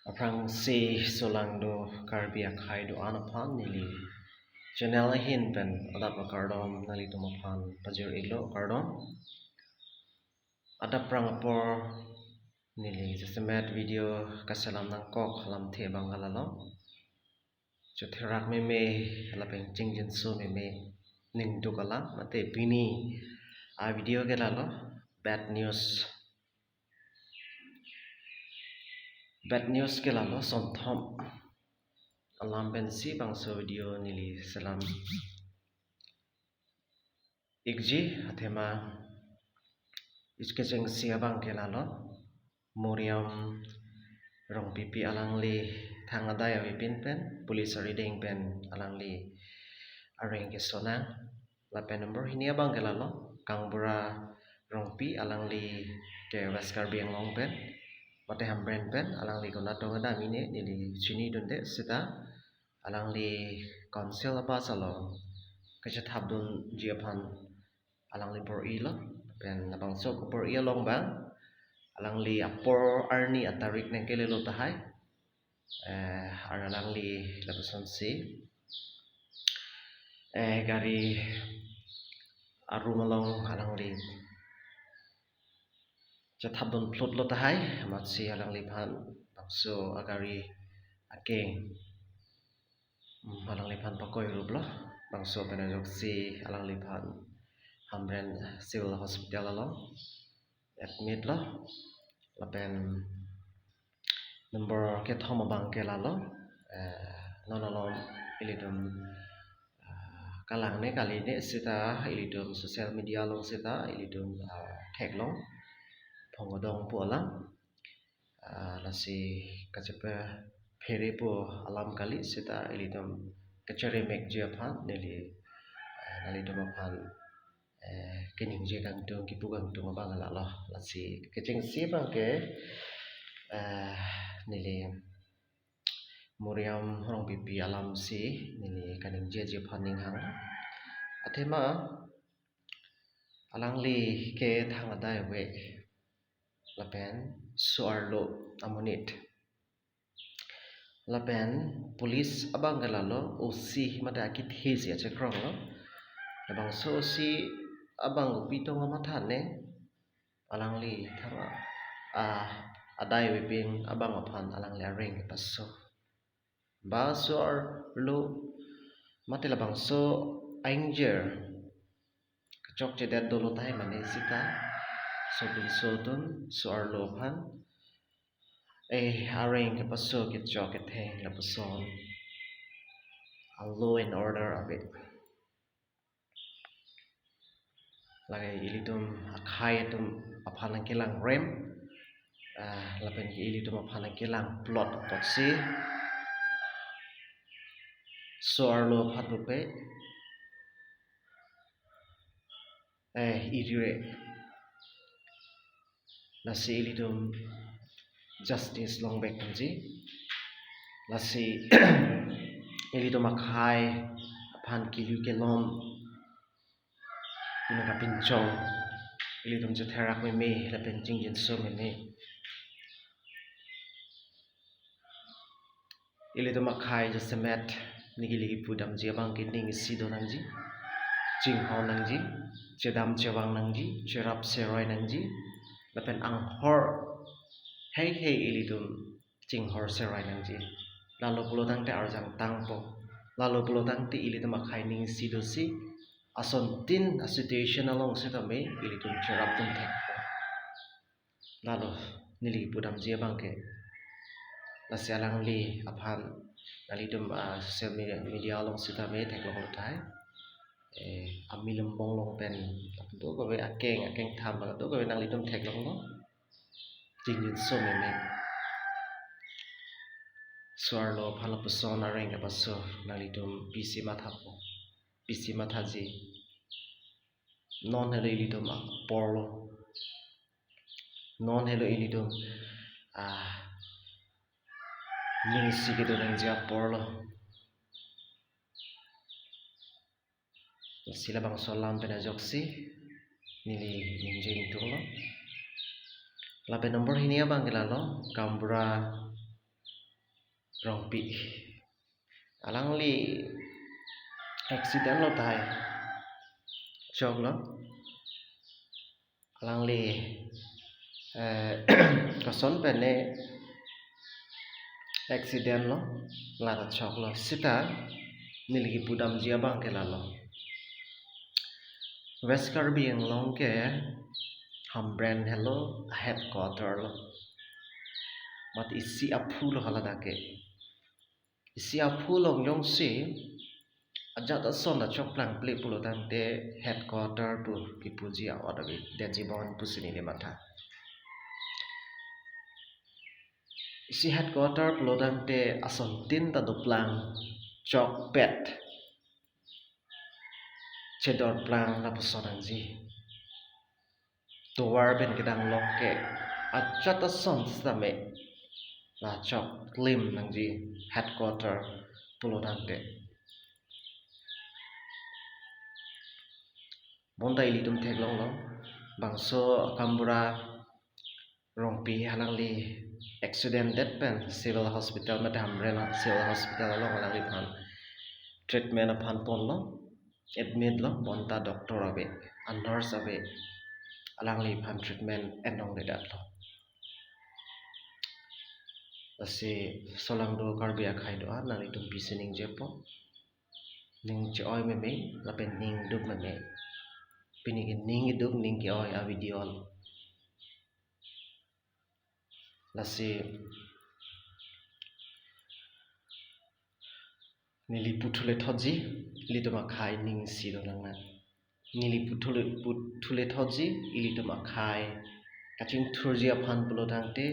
Aprang si solangdo karbia khaido anapan nili channel hin pen adap kardom nali tumapan pajur ilo kardom adap prang apor nili sesemet video kasalam nang kok halam the bangalalo chutherak meme lapeng chingjin so meme ning dukala mate bini a video ke lalo bad news ke lalo sonthom alam bensi bangso video nili salam ikji athema iskecheng siabang ke lalo moriam rong pipi alangli thangadaya wipin pen police reading pen alangli areng ke sona lapen number hinia bang ke lalo kangbura rongpi alangli ke waskar biang long pen mate hambren pen alangli kona tongada mine nili chini dunde sita alangli council apa salo kachat habdun jiapan alangli por ilo pen nabang so por ilong bang alangli apor arni atarik nengkele lo tahai alangli lapusan si gari arumalong alangli chathabdun plot lo tahai matsi alangli phan bangso agari akeng alangli phan pakoy rublo bangso penajok si alangli phan hambren civil hospital along admit lo lapen number ke thoma bang ke lalo nonolom ilidum kalang ne kali ne sita ilidum social media long sita ilidum thek long phongodong pu alam lasi kajepa phere pu alam kali sita ilidum kachere mek je phan neli nalidum phan kening je kang tung kipu kang tung bang la lo lasi kecheng si bang ke nili moriam rong pipi alam si nili kaning je phaning hang athema alangli ke thangadai we lapen suarlo amonit lapen police abang galalo osi mata kit hezi ache krong lo labang so si abang pitong amathane alangli thama adai wiping abang aphan alangli areng passo ba suar lo mate labang so ainger kachok chedat dolo tai mane sita sotun suar lo phan areng ke passo ke chok ke theng la pason a law and order of it lagai ilitum akhai tum aphalang kelang rem lapen ke ilitum aphalang kelang plot potsi suar lo phat bupe irire lasi ilitum justice long back kanji lasi ilitum akhai aphan kilu kelom ina kapin chong ilitum jetherak me lapen jingjin so me ilitum akhai jasemet nigiligi pudam jiabang kining sido nangji jingho nangji chedam chewang nangji cherap seroi nangji lapen anghor hei ilitum jinghor seroi nangji lalu pulotang te arjang tangpo lalu pulotang te ilitum akhai ning sido si ason tin a situation along setame ilitum cherap tum thekpo lalu niligi pudam jiabang ke lasi alangli aphan nalitum social media long setame theklong tai amilum bong long pen do ko be akeng tham ba do ko be nang litum thek long lo jingjin so me suar lo phala puson areng ka paso nang litum pc mathaji non helo ilitum porlo non helo ilitum ning sigido nang ja porlo sila bang solam penajok si nili ningjing tunglo lape nomor hinia bang gelalo kambura rompi alang li accident lo tai chok lo alang li kason pene accident lo lata chok lo sita nilgi pudam jia bang ke la lo West Karbi Anglong ke Hambrand hello headquarter lo mat isi aphu lo halada ke isi aphu long yong si ajat ason da chok plang ple pulo dan te headquarter pu kipuji awada bi denji bon pusini ni mata isi headquarter pulo dan te ason tin ta do plang chok pet chedor plang la puson anji tuwar ben kedang lok ke ajat ason same la chok klim nangji headquarter pulo dan te bonda ili tum thek long long bangso kambura rongpi halangli accident dead pen civil hospital madam rena civil hospital long halangli phan treatment aphan pon lo admit lo bonta doctor abe nurse abe alangli phan treatment endong de dat lo ase solang do karbia khai do nang itum pisening jepo ning che oi me la pen ning duk me pinigin ning iduk ning ki oi a video lasi nili puthule thoji ilitoma khai ning si do nang na nili puthule thoji ilitoma khai kaching thurji aphan pulo dangte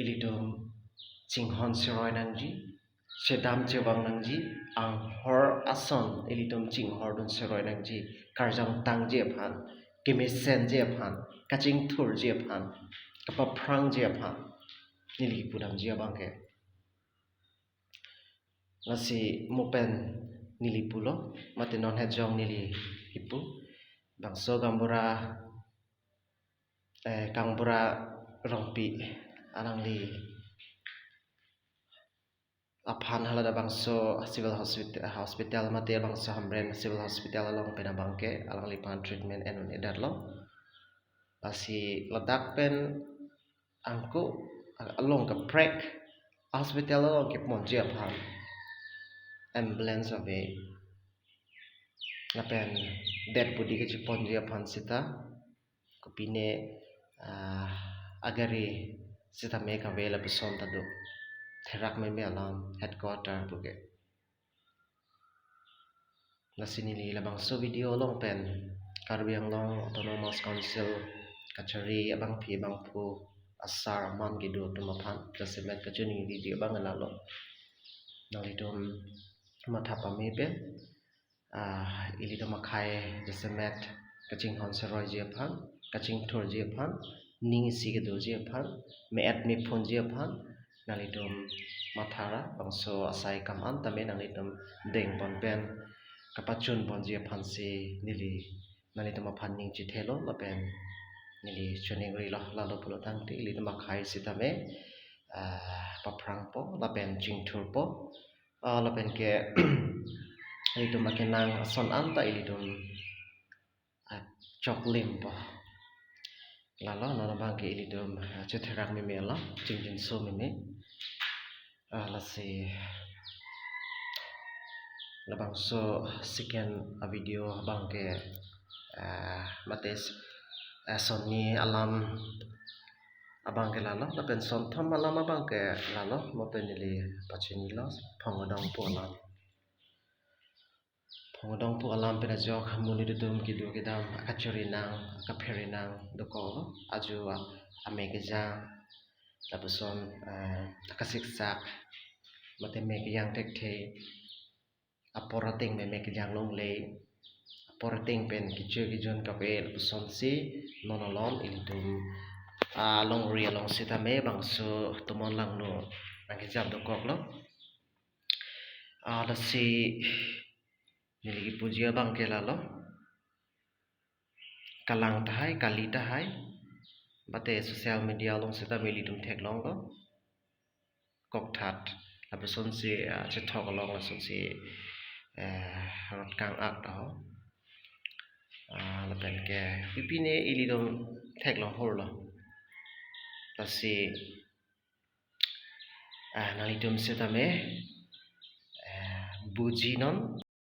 ilitom chinghon seroi nangji sedam chewang nangji ang hor ason ilitom chinghor don seroi nangji karjang tangji aphan kemisen je aphan kaching thurji aphan kapa phrang je aphan nili pudam ji abangke nasi mopen nili pulo mate non hejong nili hipu bangso kangbura rongpi alangli aphan halada bangso civil hospital mate bangso Hambrand civil hospital along pena bangke alangli pan treatment enon edat lo asi ladak pen angku along ke prek hospital along ke monje aphan ambulance abe lapen dead body ke chipon je aphan sita kopine agari sita me ka vela person tadu therak me alam headquarter buke nasini li labang so video long pen Karbi Anglong Autonomous Council kachari abang phi bang phu asar man gidu tumaphan jasimet kachuni video bang alalo nalitum mathapa me pe ilito makhai jasimet kaching hon seroi je phan kaching thur je phan ning si ge do je phan me admit phone je phan nalitum mathara bangso asai kaman tame nalitum deng bon pen kapachun bon je phan si nili nalitum aphan ning chi thelo lapen nili chuning ri lalo pulo tang ti litum makhai sitame paprang po lapen chingthur po lapen ke ilitum makenang son anta ilitum choklim po lalo nona bangke ilitum chetherak me la chingjin so me lasi labang so second video bangke mates sonni alam abangke lalo lapen son thom alam abangke lalo mopenili pachini lo phongodong pu alam pena jok muni dum kidu kedam akachuri nang akapheri nang dokolo aju amegeja tapuson akasiksak mate mek yang tekte aporating me mek yang longle aporating pen kijon kapel puson si nonolom ilitum long ria long sitame bangso tumon lang no angkejam dokok lo lasi niligi pujia bangke lalo kalang tahai kali tahai bate social media long sita melitum thek long lo kok that abeson si chetok along lason si rot kang ak daw lapen ke pipine ilidom tek long hor lo pasi nalidom setame buji non